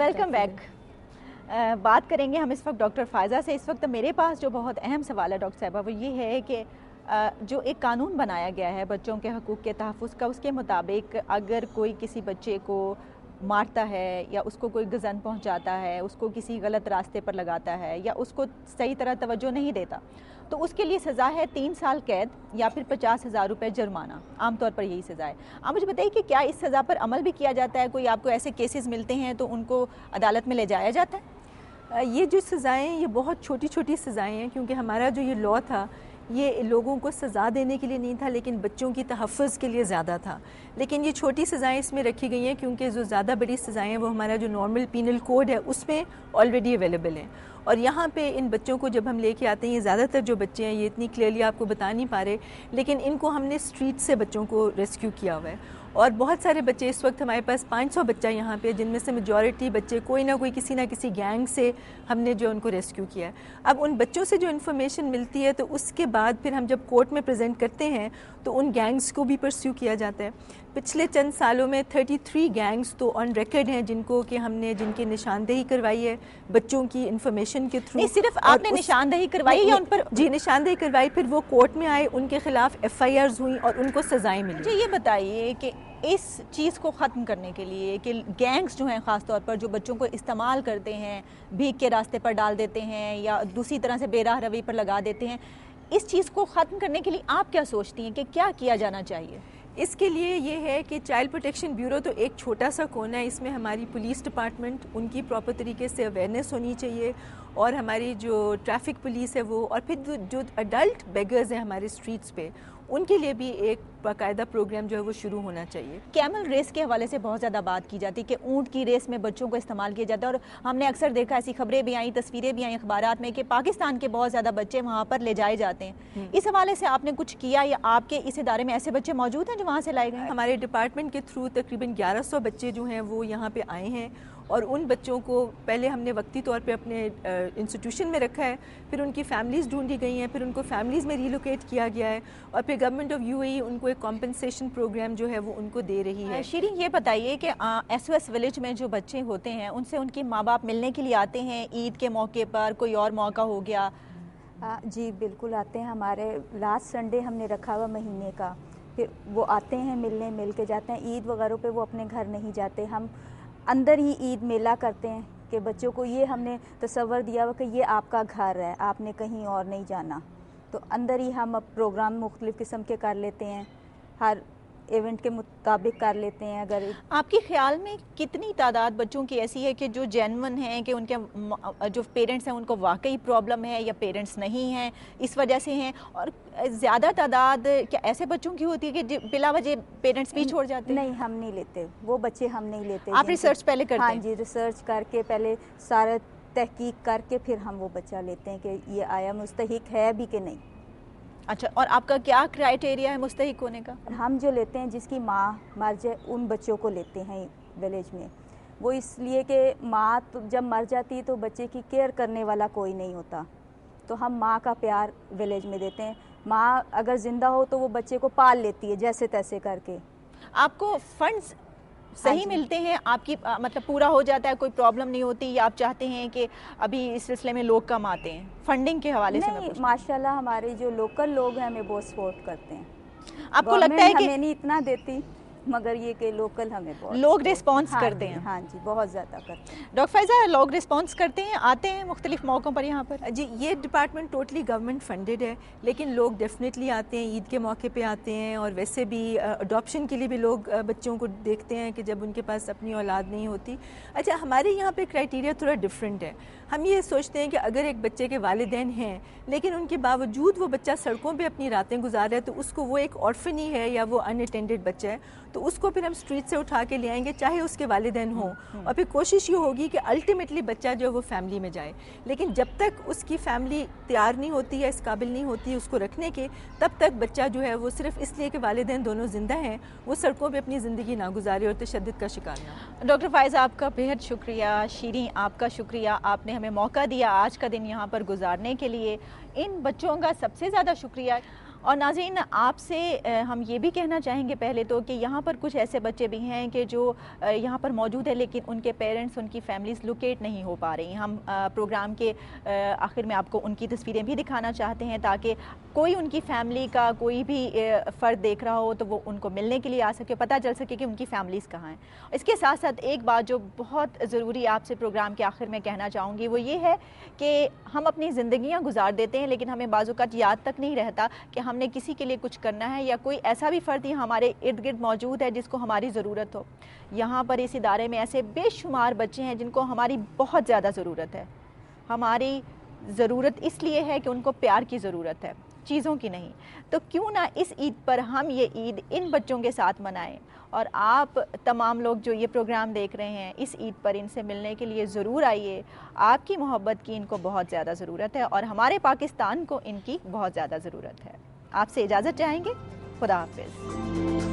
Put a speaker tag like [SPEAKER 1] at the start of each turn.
[SPEAKER 1] Welcome back. बात करेंगे हम इस वक्त डॉक्टर फ़ायज़ा से। इस वक्त मेरे पास जो बहुत अहम सवाल है डॉक्टर साहिबा वो ये है कि जो एक कानून बनाया गया है बच्चों के हकूक़ के तहफ़्फ़ुज़ का, उसके मुताबिक अगर कोई किसी बच्चे को मारता है या उसको कोई गज़न पहुंचाता है, उसको किसी गलत रास्ते पर लगाता है या उसको सही तरह तवज्जो नहीं देता, तो उसके लिए सज़ा है 3 साल कैद या फिर 50,000 रुपये जुर्माना। आमतौर पर यही सज़ा है। आप मुझे बताइए कि क्या इस सज़ा पर अमल भी किया जाता है? कोई आपको ऐसे केसेस मिलते हैं तो उनको अदालत में ले जाया जाता है?
[SPEAKER 2] ये जो सज़ाएँ ये बहुत छोटी छोटी सज़ाएँ हैं, क्योंकि हमारा जो ये लॉ था ये लोगों को सज़ा देने के लिए नहीं था लेकिन बच्चों की तहफ़्फ़ुज़ के लिए ज़्यादा था। लेकिन ये छोटी सज़ाएँ इसमें रखी गई हैं क्योंकि जो ज़्यादा बड़ी सज़ाएँ हैं वो हमारा जो नॉर्मल पीनल कोड है उसमें ऑलरेडी अवेलेबल हैं। और यहाँ पे इन बच्चों को जब हम लेके आते हैं, ये ज़्यादातर जो बच्चे हैं ये इतनी क्लियरली आपको बता नहीं पा रहे, लेकिन इनको हमने स्ट्रीट से बच्चों को रेस्क्यू किया हुआ है। और बहुत सारे बच्चे इस वक्त हमारे पास 500 बच्चा यहाँ पे, जिनमें से मेजॉरिटी बच्चे कोई ना कोई किसी ना किसी गैंग से हमने जो उनको रेस्क्यू किया है। अब उन बच्चों से जो इन्फॉर्मेशन मिलती है तो उसके बाद फिर हम जब कोर्ट में प्रेजेंट करते हैं तो उन गैंग्स को भी परस्यू किया जाता है। पिछले चंद सालों में 33 गैंग्स तो ऑन रिकॉर्ड हैं जिनकी निशानदेही करवाई है बच्चों की इन्फॉर्मेशन के थ्रू।
[SPEAKER 1] सिर्फ आपने निशानदेही करवाई या उन पर?
[SPEAKER 2] जी, निशानदेही करवाई, फिर वो कोर्ट में आए, उनके खिलाफ FIRs हुई और उनको सजाएं मिली।
[SPEAKER 1] मुझे ये बताइए कि इस चीज़ को ख़त्म करने के लिए कि गैंग्स जो हैं ख़ास तौर पर जो बच्चों को इस्तेमाल करते हैं, भीख के रास्ते पर डाल देते हैं या दूसरी तरह से बेराह रवि पर लगा देते हैं, इस चीज़ को ख़त्म करने के लिए आप क्या सोचती हैं कि क्या किया जाना चाहिए?
[SPEAKER 2] इसके लिए ये है कि चाइल्ड प्रोटेक्शन ब्यूरो तो एक छोटा सा कोना है, इसमें हमारी पुलिस डिपार्टमेंट, उनकी प्रॉपर तरीके से अवेयरनेस होनी चाहिए और हमारी जो ट्रैफिक पुलिस है वो, और फिर जो अडल्ट बेगर्स हैं हमारे स्ट्रीट्स पे, उनके लिए भी एक बाकायदा प्रोग्राम जो है वो शुरू होना चाहिए।
[SPEAKER 1] कैमल रेस के हवाले से बहुत ज़्यादा बात की जाती है कि ऊँट की रेस में बच्चों को इस्तेमाल किया जाता है, और हमने अक्सर देखा, ऐसी खबरें भी आई, तस्वीरें भी आई अखबारात में कि पाकिस्तान के बहुत ज़्यादा बच्चे वहाँ पर ले जाए जाते हैं। इस हवाले से आपने कुछ किया या आपके इस इदारे में ऐसे बच्चे मौजूद हैं जो वहाँ से लाए गए?
[SPEAKER 2] हमारे डिपार्टमेंट के थ्रू तकरीबन 1100 बच्चे जो हैं वो यहाँ पे आए हैं और उन बच्चों को पहले हमने वक्ती तौर पे अपने इंस्टीट्यूशन में रखा है, फिर उनकी फैमिलीज़ ढूंढी गई हैं, फिर उनको फैमिलीज़ में रीलोकेट किया गया है और फिर गवर्नमेंट ऑफ UAE उनको एक कॉम्पनसेशन प्रोग्राम जो है वो उनको दे रही है।
[SPEAKER 1] शीरीन, ये बताइए कि SOS विलेज में जो बच्चे होते हैं उनसे उनके माँ बाप मिलने के लिए आते हैं ईद के मौके पर, कोई और मौका हो गया?
[SPEAKER 3] जी बिल्कुल आते हैं। हमारे लास्ट संडे हमने रखा हुआ महीने का, फिर वो आते हैं मिलने, मिल के जाते हैं। ईद वगैरह पे वो अपने घर नहीं जाते, हम अंदर ही ईद मेला करते हैं कि बच्चों को ये हमने तसव्वुर दिया हुआ कि ये आपका घर है, आपने कहीं और नहीं जाना। तो अंदर ही हम अब प्रोग्राम मुख्तलिफ़ किस्म के कर लेते हैं, हर इवेंट के मुताबिक कर लेते हैं। अगर
[SPEAKER 1] आपके ख्याल में कितनी तादाद बच्चों की ऐसी है कि जो जेन्युइन हैं, कि उनके जो पेरेंट्स हैं उनको वाकई प्रॉब्लम है या पेरेंट्स नहीं हैं इस वजह से हैं, और ज़्यादा तादाद क्या ऐसे बच्चों की होती है कि बिला वजह पेरेंट्स भी छोड़ जाते हैं?
[SPEAKER 3] नहीं, हम नहीं लेते वो बच्चे, हम नहीं लेते।
[SPEAKER 1] आप रिसर्च पहले करते हैं?
[SPEAKER 3] हाँ जी, रिसर्च करके पहले सारा तहकीक करके फिर हम वो बच्चा लेते हैं कि ये आया मुस्तहिक है भी कि नहीं।
[SPEAKER 1] अच्छा, और आपका क्या क्राइटेरिया है मुस्तहिक होने का?
[SPEAKER 3] हम जो लेते हैं जिसकी माँ मर जाए उन बच्चों को लेते हैं विलेज में। वो इसलिए कि माँ तो जब मर जाती है तो बच्चे की केयर करने वाला कोई नहीं होता, तो हम माँ का प्यार विलेज में देते हैं। माँ अगर ज़िंदा हो तो वो बच्चे को पाल लेती है जैसे तैसे करके।
[SPEAKER 1] आपको फंड्स सही मिलते हैं? आपकी मतलब पूरा हो जाता है, कोई प्रॉब्लम नहीं होती, या आप चाहते हैं कि अभी इस सिलसिले में लोग कम आते हैं? फंडिंग के हवाले से
[SPEAKER 3] नहीं, माशाल्लाह हमारे जो लोकल लोग हैं हमें बहुत सपोर्ट करते हैं।
[SPEAKER 1] आपको लगता है कि
[SPEAKER 3] हमें नहीं इतना देती, मगर ये कि लोकल हमें बहुत
[SPEAKER 1] लोग रिस्पॉन्स
[SPEAKER 3] हाँ
[SPEAKER 1] करते हैं?
[SPEAKER 3] हाँ जी, बहुत ज़्यादा करते हैं।
[SPEAKER 1] डॉक्टर फ़ायज़ा, लोग रिस्पॉन्स करते हैं, आते हैं मुख्तलिफ मौक़ों पर यहाँ पर?
[SPEAKER 2] जी, ये डिपार्टमेंट टोटली गवर्नमेंट फंडेड है, लेकिन लोग डेफिनेटली आते हैं, ईद के मौके पे आते हैं, और वैसे भी अडॉप्शन के लिए भी लोग बच्चों को देखते हैं कि जब उनके पास अपनी औलाद नहीं होती। अच्छा, हमारे यहाँ पे क्राइटेरिया थोड़ा डिफरेंट है। हम ये सोचते हैं कि अगर एक बच्चे के वालिदैन हैं लेकिन उनके बावजूद वो बच्चा सड़कों पे अपनी रातें गुजार रहा है, तो उसको, वो एक ऑर्फन ही है या वो अनअटेंडेड बच्चा है, तो उसको फिर हम स्ट्रीट से उठा के ले आएंगे चाहे उसके वालिदैन हों, और फिर कोशिश ये होगी कि अल्टीमेटली बच्चा जो है वो फैमिली में जाए। लेकिन जब तक उसकी फैमिली तैयार नहीं होती या इस काबिल नहीं होती उसको रखने के, तब तक बच्चा जो है वो सिर्फ इसलिए कि वालिदैन दोनों ज़िंदा हैं वो सड़कों पर अपनी ज़िंदगी ना गुजारे और तशद्दुद का शिकार ना।
[SPEAKER 1] डॉक्टर फ़ायज़ा, आपका बेहद शुक्रिया। शीरीन, आपका शुक्रिया, आपने हमें मौका दिया आज का दिन यहाँ पर गुजारने के लिए। इन बच्चों का सबसे ज़्यादा शुक्रिया। और नाज़रीन, आपसे हम ये भी कहना चाहेंगे पहले तो कि यहाँ पर कुछ ऐसे बच्चे भी हैं कि जो यहाँ पर मौजूद है लेकिन उनके पेरेंट्स, उनकी फैमिलीज़ लोकेट नहीं हो पा रही। हम प्रोग्राम के आखिर में आपको उनकी तस्वीरें भी दिखाना चाहते हैं ताकि कोई उनकी फैमिली का कोई भी फ़र्द देख रहा हो तो वो उनको मिलने के लिए आ सके, पता चल सके कि उनकी फैमिलीज़ कहाँ हैं। इसके साथ साथ एक बात जो बहुत ज़रूरी आपसे प्रोग्राम के आखिर में कहना चाहूँगी वो ये है कि हम अपनी ज़िंदगियाँ गुजार देते हैं लेकिन हमें बाज़-औक़ात याद तक नहीं रहता कि हमने किसी के लिए कुछ करना है या कोई ऐसा भी फ़र्द ही हमारे इर्द गिर्द मौजूद है जिसको हमारी ज़रूरत हो। यहाँ पर इस इदारे में ऐसे बेशुमार बच्चे हैं जिनको हमारी बहुत ज़्यादा ज़रूरत है। हमारी ज़रूरत इसलिए है कि उनको प्यार की ज़रूरत है, चीज़ों की नहीं। तो क्यों ना इस ईद पर हम ये ईद इन बच्चों के साथ मनाएं और आप तमाम लोग जो ये प्रोग्राम देख रहे हैं इस ईद पर इनसे मिलने के लिए ज़रूर आइए। आपकी मोहब्बत की इनको बहुत ज़्यादा ज़रूरत है और हमारे पाकिस्तान को इनकी बहुत ज़्यादा ज़रूरत है। आपसे इजाज़त चाहेंगे। खुदा हाफिज़।